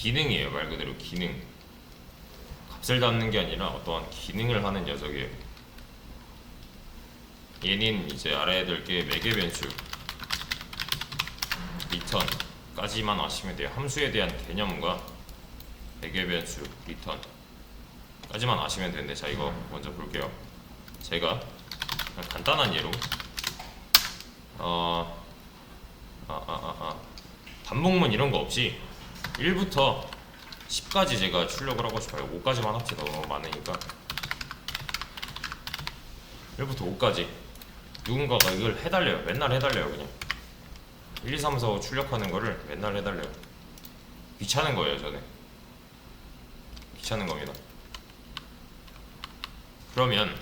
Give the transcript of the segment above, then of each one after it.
기능이에요. 말 그대로 기능. 값을 담는 게 아니라 어떠한 기능을 하는 녀석이에요. 얘는 이제 알아야 될 게 매개 변수, 리턴까지만 아시면 돼요. 함수에 대한 개념과 매개 변수, 리턴까지만 아시면 되는데, 자 이거 먼저 볼게요. 제가 그냥 간단한 예로 반복문 이런 거 없이 1부터 10까지 제가 출력을 하고 싶어요. 5까지만 합시다. 너무 많으니까. 1부터 5까지 누군가가 이걸 해달래요. 맨날 해달래요. 그냥 1, 2, 3, 4, 5 출력하는 거를 맨날 해달래요. 귀찮은 거예요. 저는 귀찮은 겁니다. 그러면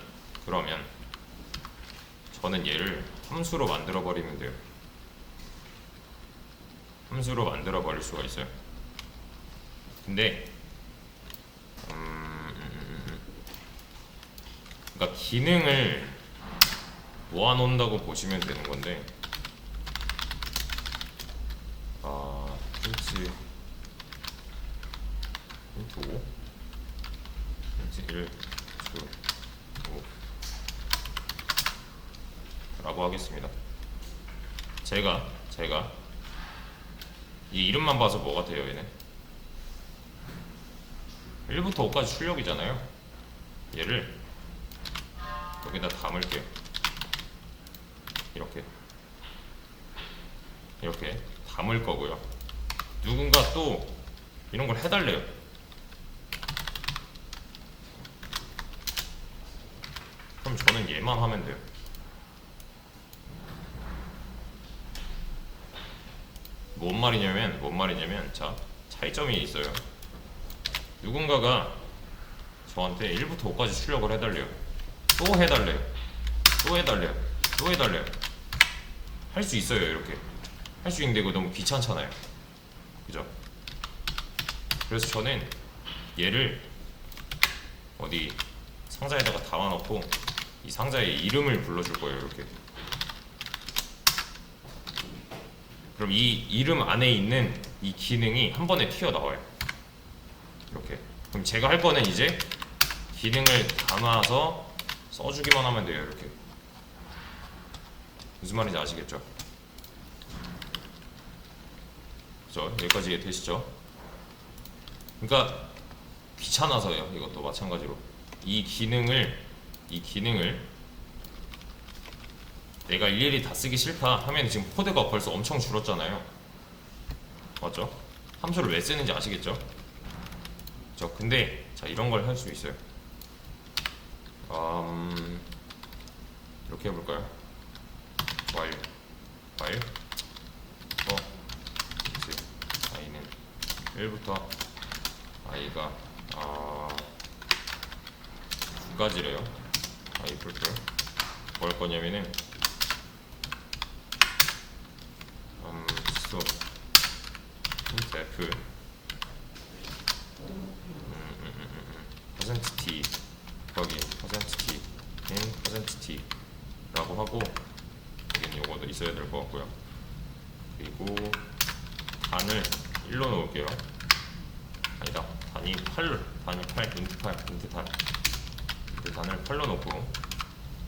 저는 얘를 함수로 만들어 버리면 돼요. 함수로 만들어 버릴 수가 있어요. 근데 그러니까 기능을 모아놓는다고 보시면 되는 건데, 힌트 5, 힌트 1, 5 라고 하겠습니다. 제가 이 이름만 봐서 뭐 같아요? 얘는 1부터 5까지 출력이잖아요. 얘를 여기다 담을게요. 이렇게 담을 거고요. 누군가 또 이런 걸 해달래요. 그럼 저는 얘만 하면 돼요. 뭔 말이냐면 자, 차이점이 있어요. 누군가가 저한테 1부터 5까지 출력을 해달래요. 또 해달래요. 할 수 있어요. 이렇게 할 수 있는데 이거 너무 귀찮잖아요. 그죠? 그래서 저는 얘를 어디 상자에다가 담아놓고 이 상자의 이름을 불러줄 거예요. 이렇게. 그럼 이 이름 안에 있는 이 기능이 한 번에 튀어나와요. 이렇게. 그럼 제가 할 거는 이제 기능을 담아서 써주기만 하면 돼요. 이렇게. 무슨 말인지 아시겠죠? 그죠? 여기까지 이해되시죠? 그러니까 귀찮아서요. 이것도 마찬가지로 이 기능을 내가 일일이 다 쓰기 싫다 하면 지금 코드가 벌써 엄청 줄었잖아요. 맞죠? 함수를 왜 쓰는지 아시겠죠? 그죠? 근데 자, 이런 걸 할 수 있어요. 이렇게 해볼까요? while 이제 i는 1부터 i가 2가지래요. i 풀풀 뭐 할 거냐면은 수 int f %t 거기 %t in %t 라고 하고, 여기는 요거도 있어야 될 것 같고요. 그리고 단을 1로 놓을게요. 아니다, 단이 8, 인트 단을 8로 놓고,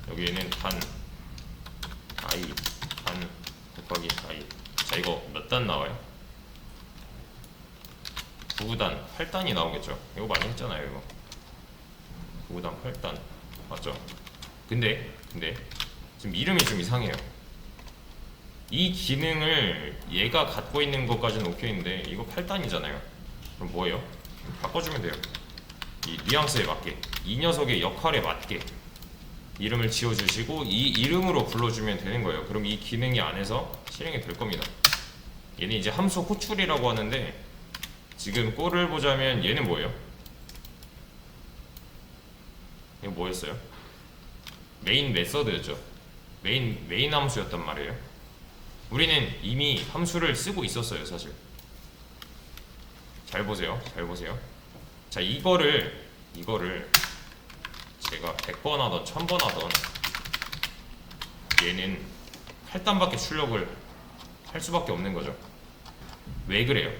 여기에는 단 곱하기 i. 자, 이거 몇 단 나와요? 9단, 8단이 나오겠죠. 이거 많이 했잖아요. 이거 9단, 8단 맞죠? 근데 지금 이름이 좀 이상해요. 이 기능을 얘가 갖고 있는 것까지는 오케이인데 이거 8단이잖아요. 그럼 뭐예요? 바꿔주면 돼요. 이 뉘앙스에 맞게, 이 녀석의 역할에 맞게 이름을 지어주시고 이 이름으로 불러주면 되는 거예요. 그럼 이 기능이 안에서 실행이 될 겁니다. 얘는 이제 함수 호출이라고 하는데, 지금 꼴을 보자면 얘는 뭐예요? 이거 뭐였어요? 메인 메서드였죠. 메인 함수였단 말이에요. 우리는 이미 함수를 쓰고 있었어요. 사실 잘 보세요. 자, 이거를 제가 100번 하던 1000번 하던 얘는 8단밖에 출력을 할 수밖에 없는 거죠. 왜 그래요?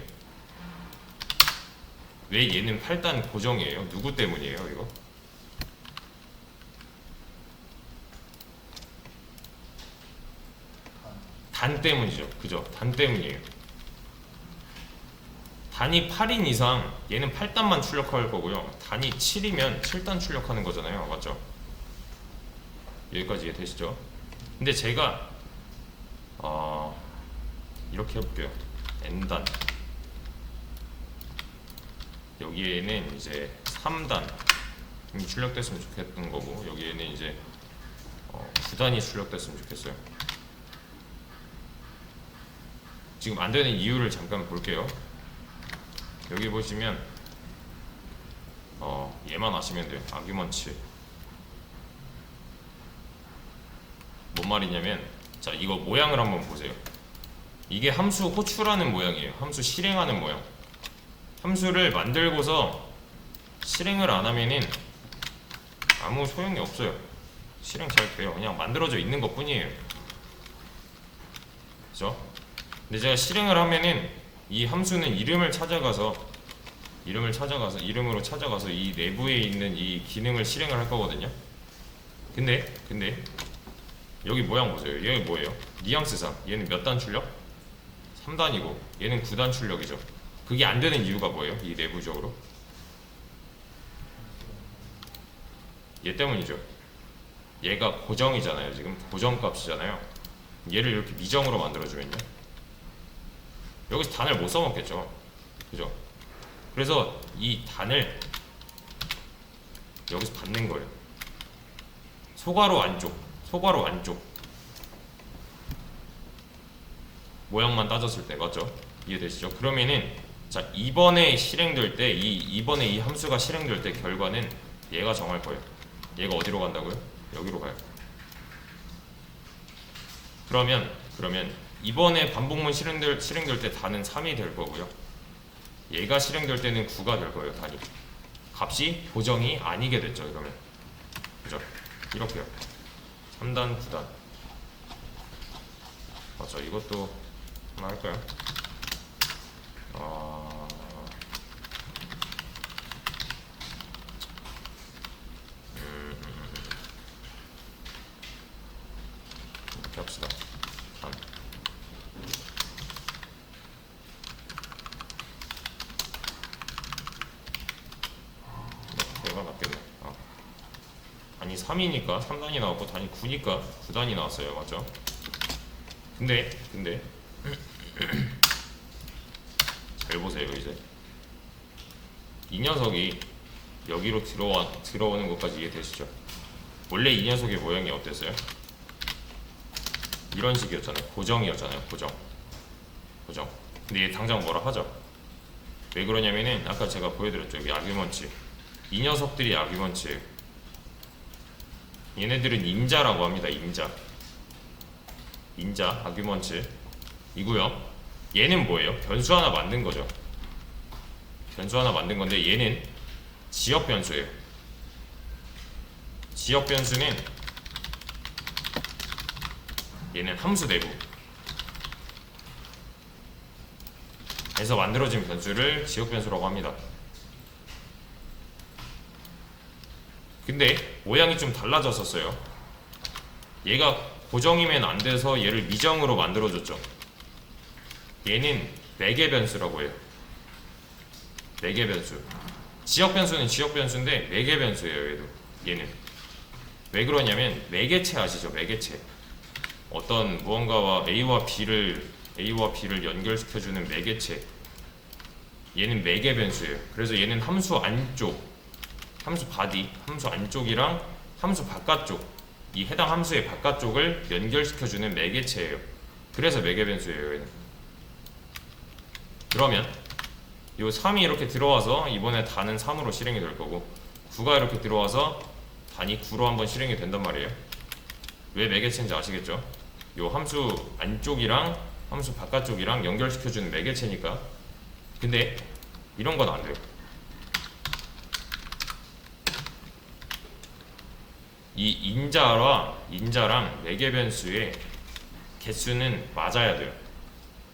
왜 얘는 8단 고정이에요? 누구 때문이에요 이거? 단 때문이죠. 그죠? 단 때문이에요. 단이 8인 이상 얘는 8단만 출력할 거고요. 단이 7이면 7단 출력하는 거잖아요. 맞죠? 여기까지 이해되시죠? 근데 제가 이렇게 해볼게요. n단 여기에는 이제 3단 이 출력됐으면 좋겠던 거고 여기에는 이제 9단이 출력됐으면 좋겠어요. 지금 안 되는 이유를 잠깐 볼게요. 여기 보시면 얘만 아시면 돼요. 아규먼트 뭔 말이냐면 자 이거 모양을 한번 보세요. 이게 함수 호출하는 모양이에요. 함수 실행하는 모양. 함수를 만들고서 실행을 안 하면은 아무 소용이 없어요. 실행 잘 돼요. 그냥 만들어져 있는 것 뿐이에요. 그죠? 근데 제가 실행을 하면은 이 함수는 이름으로 찾아가서 이 내부에 있는 이 기능을 실행을 할 거거든요. 근데 여기 모양 보세요. 얘는 뭐예요? 뉘앙스상 얘는 몇 단 출력? 3단이고 얘는 9단 출력이죠. 그게 안 되는 이유가 뭐예요? 이 내부적으로 얘 때문이죠. 얘가 고정이잖아요. 지금 고정값이잖아요. 얘를 이렇게 미정으로 만들어주면요 여기서 단을 못 써먹겠죠. 그죠? 그래서 이 단을 여기서 받는 거예요. 소괄호 안쪽 모양만 따졌을 때 맞죠? 이해되시죠? 그러면은 자 이번에 실행될 때 이번에 이 함수가 실행될 때 결과는 얘가 정할 거예요. 얘가 어디로 간다고요? 여기로 가요. 그러면 이번에 반복문 실행될 때 단은 3이 될 거고요. 얘가 실행될 때는 9가 될 거예요. 단이 값이 고정이 아니게 됐죠. 그러면 그죠? 이렇게요. 3단 9단 맞죠? 이것도 하나 할까요? 이렇게 합시다. 단 얘가 낫겠네. 아니 3이니까 3단이 나왔고 단이 9니까 9단이 나왔어요. 맞죠? 근데 잘 보세요. 이제 이 녀석이 여기로 들어오는 것까지 이해되시죠? 원래 이 녀석의 모양이 어땠어요? 이런 식이었잖아요. 고정이었잖아요. 고정. 근데 얘 당장 뭐라 하죠? 왜 그러냐면은 아까 제가 보여드렸죠. 여기 아규먼트. 이 녀석들이 아규먼트예요. 얘네들은 인자라고 합니다. 인자 아규먼트 이고요. 얘는 뭐예요? 변수 하나 만든 거죠. 변수 하나 만든 건데 얘는 지역 변수예요. 지역 변수는 얘는 함수 내부 에서 만들어진 변수를 지역 변수라고 합니다. 근데 모양이 좀 달라졌었어요. 얘가 고정이면 안 돼서 얘를 미정으로 만들어줬죠. 얘는 매개 변수라고 해요. 매개 변수. 지역 변수는 지역 변수인데 매개 변수예요. 얘는 왜 그러냐면 매개체 아시죠? 매개체. 어떤 무언가와 A와 B를 연결시켜주는 매개체. 얘는 매개 변수예요. 그래서 얘는 함수 안쪽, 함수 바디, 함수 안쪽이랑 함수 바깥쪽, 이 해당 함수의 바깥쪽을 연결시켜주는 매개체예요. 그래서 매개 변수예요. 얘는. 그러면 이 3이 이렇게 들어와서 이번에 단은 3으로 실행이 될 거고 9가 이렇게 들어와서 단이 9로 한번 실행이 된단 말이에요. 왜 매개체인지 아시겠죠? 이 함수 안쪽이랑 함수 바깥쪽이랑 연결시켜주는 매개체니까. 근데 이런 건 안 돼요. 이 인자랑 매개 변수의 개수는 맞아야 돼요.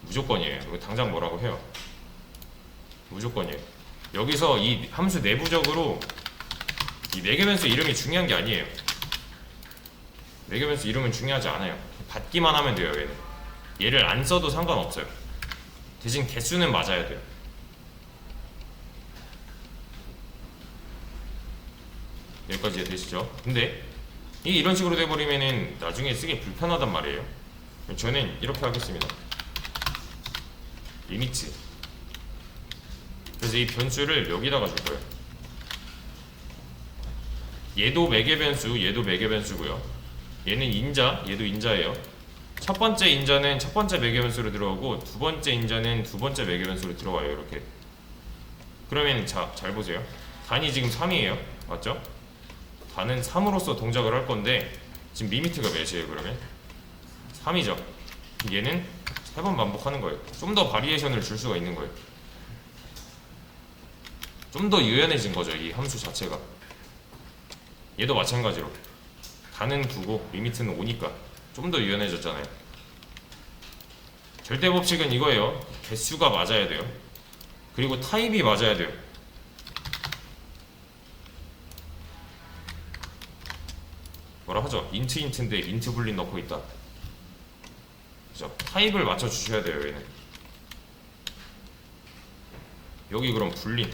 무조건이에요. 이거 당장 뭐라고 해요? 무조건이에요. 여기서 이 함수 내부적으로 이 매개 변수 이름이 중요한 게 아니에요. 매개 변수 이름은 중요하지 않아요. 받기만 하면 돼요. 얘는 얘를 안 써도 상관없어요. 대신 개수는 맞아야 돼요. 여기까지 이해되시죠? 근데 이게 이런 식으로 돼버리면은 나중에 쓰기 불편하단 말이에요. 저는 이렇게 하겠습니다. 리미트. 그래서 이 변수를 여기다가 줄 거예요. 얘도 매개 변수, 얘도 매개 변수고요. 얘는 인자, 얘도 인자예요. 첫 번째 인자는 첫 번째 매개 변수로 들어오고 두 번째 인자는 두 번째 매개 변수로 들어와요. 이렇게. 그러면 잘 보세요. 단이 지금 3이에요. 맞죠? 단은 3으로서 동작을 할 건데 지금 리미트가 몇이에요? 그러면 3이죠. 얘는 3번 반복하는 거예요. 좀 더 바리에이션을 줄 수가 있는 거예요. 좀 더 유연해진 거죠. 이 함수 자체가. 얘도 마찬가지로 단은 9고 리미트는 5니까 좀 더 유연해졌잖아요. 절대 법칙은 이거예요. 개수가 맞아야 돼요. 그리고 타입이 맞아야 돼요. 뭐라 하죠? 인트인데 인트 불린 넣고 있다. 그죠? 타입을 맞춰 주셔야 돼요. 얘는 여기 그럼 불린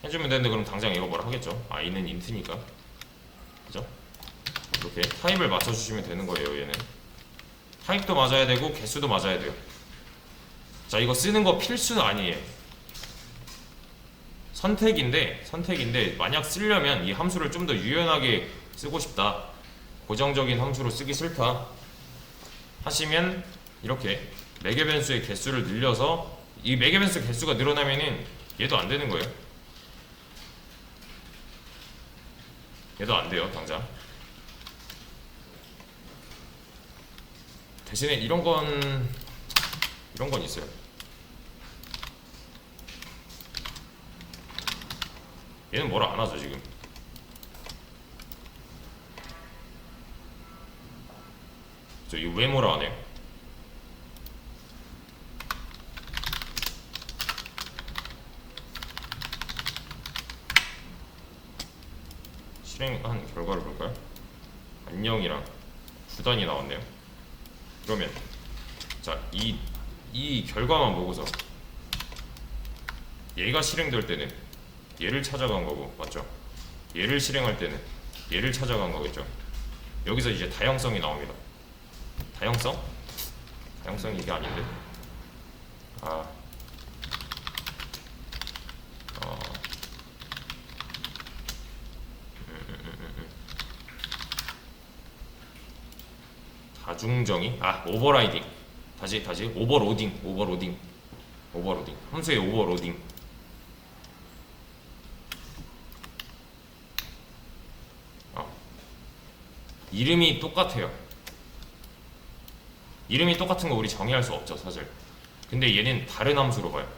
해주면 되는데 그럼 당장 이거 뭐라 하겠죠? i는 인트니까. 그죠? 이렇게 타입을 맞춰 주시면 되는 거예요. 얘는 타입도 맞아야 되고 개수도 맞아야 돼요. 자, 이거 쓰는 거 필수는 아니에요. 선택인데 만약 쓰려면 이 함수를 좀 더 유연하게 쓰고 싶다, 고정적인 함수로 쓰기 싫다 하시면 이렇게 매개 변수의 개수를 늘려서 이 매개 변수 개수가 늘어나면은 얘도 안 되는 거예요. 얘도 안 돼요. 당장. 대신에 이런 건 있어요. 얘는 뭐라 안 하죠 지금. 저 이거 왜 뭐라 안 해요? 실행한 결과를 볼까요? 안녕이랑 9단이 나왔네요. 그러면 자, 이 결과만 보고서 얘가 실행될 때는 얘를 찾아간 거고, 맞죠? 얘를 실행할 때는 얘를 찾아간 거겠죠. 여기서 이제 다형성이 나옵니다. 다형성? 다형성이 이게 아닌데. 다중정의? 오버라이딩. 다시 오버로딩. 함수의 오버로딩. 이름이 똑같아요. 이름이 똑같은 거 우리 정의할 수 없죠, 사실. 근데 얘는 다른 함수로 봐요.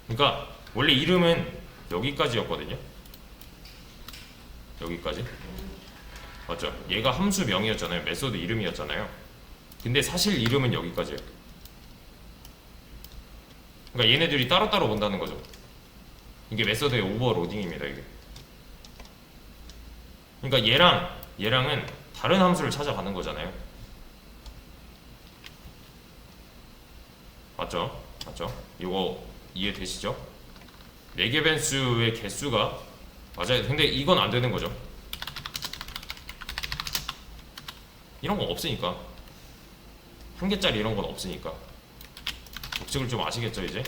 그러니까 원래 이름은 여기까지였거든요. 여기까지. 맞죠? 얘가 함수명이었잖아요. 메소드 이름이었잖아요. 근데 사실 이름은 여기까지예요. 그러니까 얘네들이 따로따로 본다는 거죠. 이게 메소드의 오버로딩입니다. 이게. 그러니까 얘랑은 다른 함수를 찾아가는 거잖아요. 맞죠? 이거 이해되시죠? 매개 변수의 개수가 맞아요. 근데 이건 안 되는 거죠. 이런 건 없으니까. 한 개짜리 이런 건 없으니까. 법칙을 좀 아시겠죠, 이제?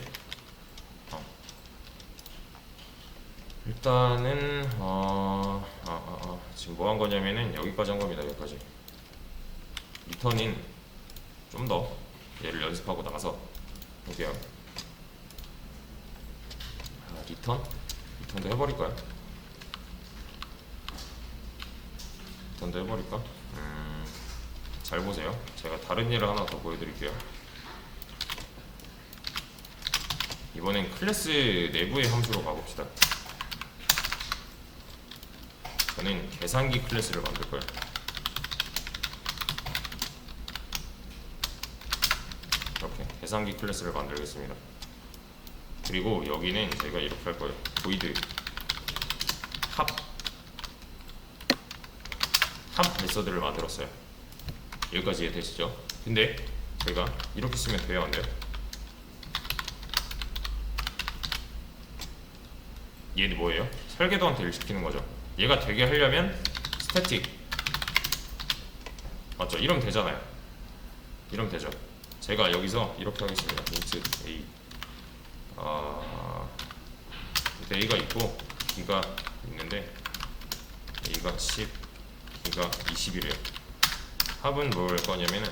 일단은 지금 뭐 한 거냐면은 여기까지 한 겁니다. 여기까지. 리턴인 좀 더 얘를 연습하고 나서 볼게요. 리턴도 해버릴까요? 잘 보세요. 제가 다른 예를 하나 더 보여드릴게요. 이번엔 클래스 내부의 함수로 가봅시다. 저는 계산기 클래스를 만들 거예요. 이렇게 계산기 클래스를 만들겠습니다. 그리고 여기는 제가 이렇게 할 거예요. void 합 메서드를 만들었어요. 여기까지 이해되시죠? 근데 제가 이렇게 쓰면 돼요, 안 돼요? 얘는 뭐예요? 설계도한테 일 시키는 거죠. 얘가 되게 하려면 스태틱 맞죠? 이러면 되잖아요. 이러면 되죠. 제가 여기서 이렇게 하겠습니다. int a a가 있고 b가 있는데 a가 10, b가 20이래요. 합은 뭘 거냐면은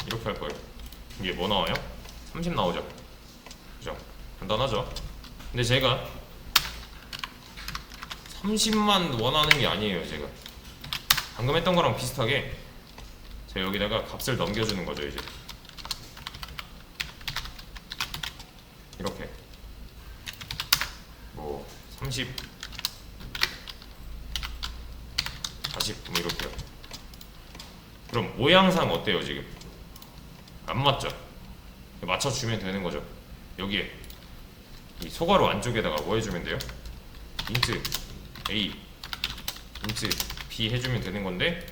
이렇게 할 거예요. 이게 뭐 나와요? 30 나오죠. 그죠? 간단하죠? 근데 제가 30만 원하는 게 아니에요. 제가 방금 했던 거랑 비슷하게 제가 여기다가 값을 넘겨주는 거죠. 이제 이렇게 뭐 30, 40 뭐 이렇게요. 그럼 모양상 어때요? 지금 안 맞죠? 맞춰주면 되는 거죠. 여기에 이 소괄호 안쪽에다가 뭐 해주면 돼요? int a, int b 해주면 되는 건데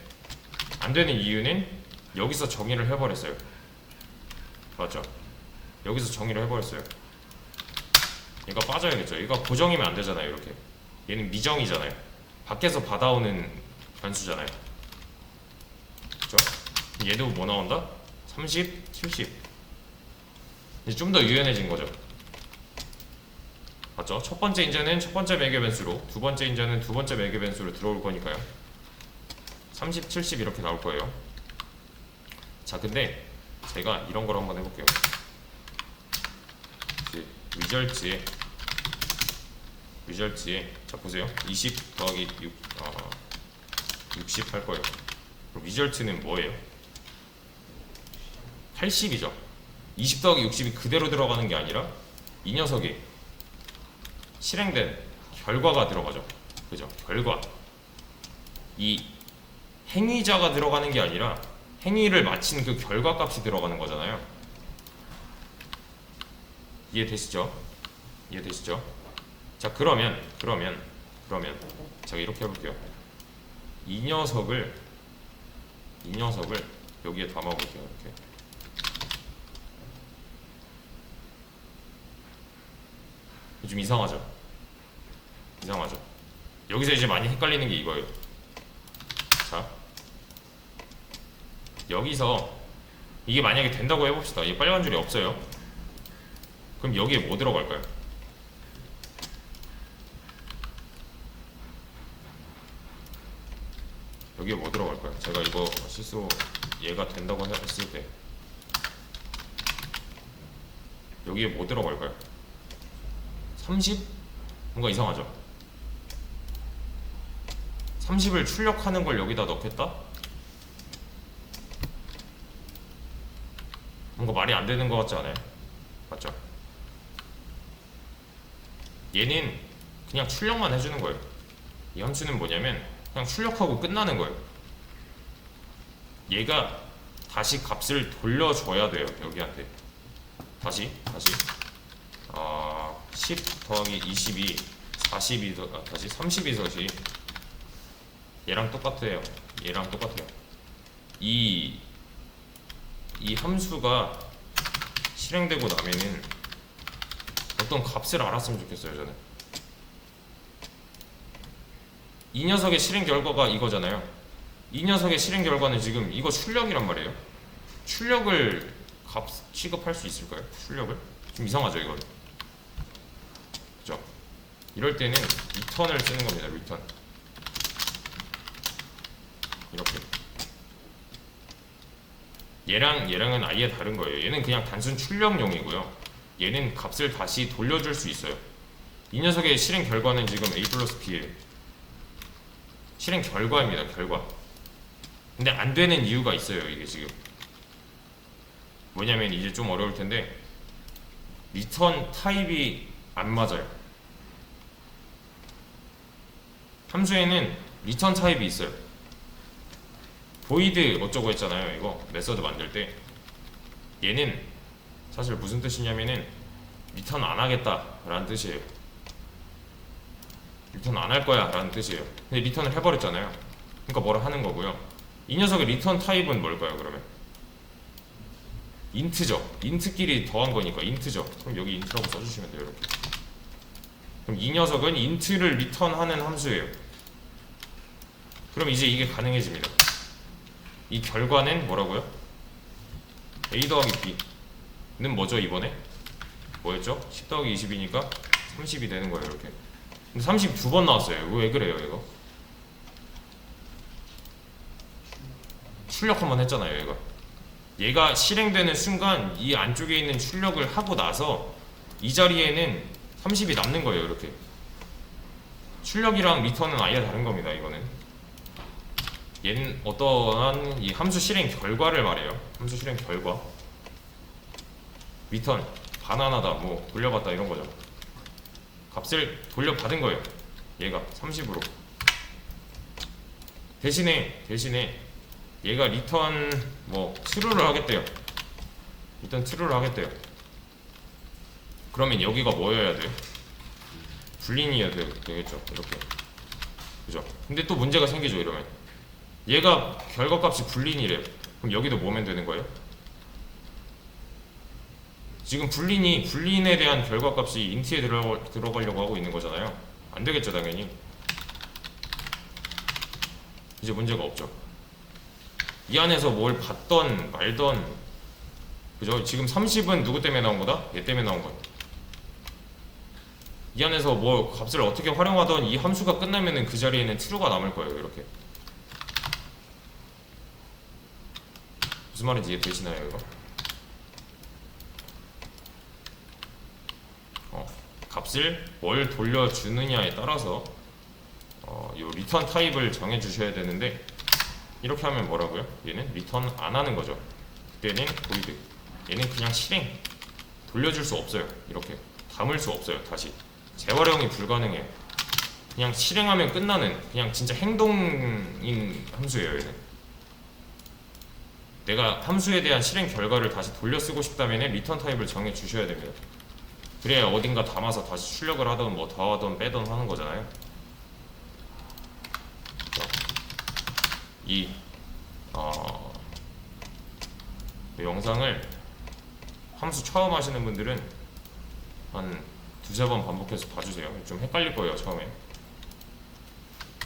안 되는 이유는 여기서 정의를 해버렸어요. 맞죠? 여기서 정의를 해버렸어요. 얘가 빠져야겠죠. 얘가 고정이면 안 되잖아요. 이렇게 얘는 미정이잖아요. 밖에서 받아오는 변수잖아요. 그죠? 얘도 뭐 나온다? 30, 70. 이제 좀 더 유연해진 거죠. 맞죠? 첫 번째 인자는 첫 번째 매개 변수로, 두 번째 인자는 두 번째 매개 변수로 들어올 거니까요. 30, 70 이렇게 나올 거예요. 자, 근데 제가 이런 걸 한번 해볼게요. 리절트에 자 보세요. 20 더하기 60 할 거예요. 그럼 리절트는 뭐예요? 80이죠. 20 더하기 60이 그대로 들어가는 게 아니라 이 녀석이 실행된 결과가 들어가죠. 그죠? 결과. 이 행위자가 들어가는 게 아니라 행위를 마친 그 결과 값이 들어가는 거잖아요. 이해되시죠? 이해되시죠? 자, 그러면 제가 이렇게 해볼게요. 이 녀석을 여기에 담아볼게요. 이렇게. 좀 이상하죠? 이상하죠? 여기서 이제 많이 헷갈리는 게 이거예요. 자, 여기서 이게 만약에 된다고 해봅시다. 이 빨간 줄이 없어요. 그럼 여기에 뭐 들어갈까요? 여기에 뭐 들어갈까요? 제가 이거 실수 얘가 된다고 했을 때 여기에 뭐 들어갈까요? 30? 뭔가 이상하죠? 30을 출력하는 걸 여기다 넣겠다? 뭔가 말이 안 되는 것 같지 않아요? 맞죠? 얘는 그냥 출력만 해주는 거예요. 이 함수는 뭐냐면 그냥 출력하고 끝나는 거예요. 얘가 다시 값을 돌려줘야 돼요. 여기한테 다시 10 더하기 20이 40이 다시 32섯이 얘랑 똑같아요. 이 함수가 실행되고 나면은 어떤 값을 알았으면 좋겠어요. 저는 이 녀석의 실행 결과가 이거잖아요. 이 녀석의 실행 결과는 지금 이거 출력이란 말이에요. 출력을 값 취급할 수 있을까요? 출력을? 좀 이상하죠 이거. 그죠? 이럴 때는 return을 쓰는 겁니다. return. 이렇게. 얘랑은 아예 다른 거예요. 얘는 그냥 단순 출력용이고요. 얘는 값을 다시 돌려줄 수 있어요. 이 녀석의 실행 결과는 지금 a 플러스 b예요. 실행 결과입니다. 결과. 근데 안 되는 이유가 있어요. 이게 지금 뭐냐면 이제 좀 어려울 텐데 리턴 타입이 안 맞아요. 함수에는 리턴 타입이 있어요. 보이드 어쩌고 했잖아요. 이거 메서드 만들 때 얘는 사실 무슨 뜻이냐면은 리턴 안 하겠다 라는 뜻이에요. 리턴 안 할 거야 라는 뜻이에요. 근데 리턴을 해버렸잖아요. 그러니까 뭐라 하는 거고요. 이 녀석의 리턴 타입은 뭘까요? 그러면 인트죠. 인트끼리 더한 거니까 인트죠. 그럼 여기 인트라고 써주시면 돼요. 이렇게. 그럼 이 녀석은 인트를 리턴하는 함수예요. 그럼 이제 이게 가능해집니다. 이 결과는 뭐라고요? a 더하기 b는 뭐죠? 이번에 뭐였죠? 10 더하기 20이니까 30이 되는 거예요. 이렇게. 근데 32번 나왔어요. 왜 그래요 이거? 출력 한번 했잖아요. 얘가 실행되는 순간 이 안쪽에 있는 출력을 하고 나서 이 자리에는 30이 남는 거예요. 이렇게. 출력이랑 리턴은 아예 다른 겁니다. 이거는 얘는 어떠한 이 함수 실행 결과를 말해요. 함수 실행 결과. 리턴 반환하다 뭐 돌려받다 이런 거죠. 값을 돌려받은 거예요. 얘가 30으로. 대신에 얘가 리턴 뭐 true를 하겠대요. 리턴 true를 하겠대요. 그러면 여기가 뭐여야 돼요? 불린이어야 되겠죠. 이렇게. 그죠? 근데 또 문제가 생기죠. 이러면 얘가 결과값이 불린이래요. 그럼 여기도 뭐면 되는 거예요? 지금 불린에 대한 결과값이 인트에 들어가려고 하고 있는 거잖아요. 안 되겠죠, 당연히. 이제 문제가 없죠. 이 안에서 뭘 받던 말던, 그죠? 지금 30은 누구 때문에 나온 거다? 얘 때문에 나온 거야. 이 안에서 뭐 값을 어떻게 활용하던 이 함수가 끝나면은 그 자리에는 true가 남을 거예요. 이렇게. 무슨 말인지 이해되시나요, 이거? 값을 뭘 돌려주느냐에 따라서 요 리턴 타입을 정해 주셔야 되는데, 이렇게 하면 뭐라고요? 얘는 리턴 안 하는 거죠. 그때는 보이드. 얘는 그냥 실행. 돌려줄 수 없어요. 이렇게 담을 수 없어요. 다시 재활용이 불가능해요. 그냥 실행하면 끝나는, 그냥 진짜 행동인 함수예요. 얘는. 내가 함수에 대한 실행 결과를 다시 돌려 쓰고 싶다면 리턴 타입을 정해 주셔야 됩니다. 그래야 어딘가 담아서 다시 출력을 하든 뭐 더하든 빼든 하는 거잖아요. 이 영상을 함수 처음 하시는 분들은 한 두세 번 반복해서 봐주세요. 좀 헷갈릴 거예요 처음에.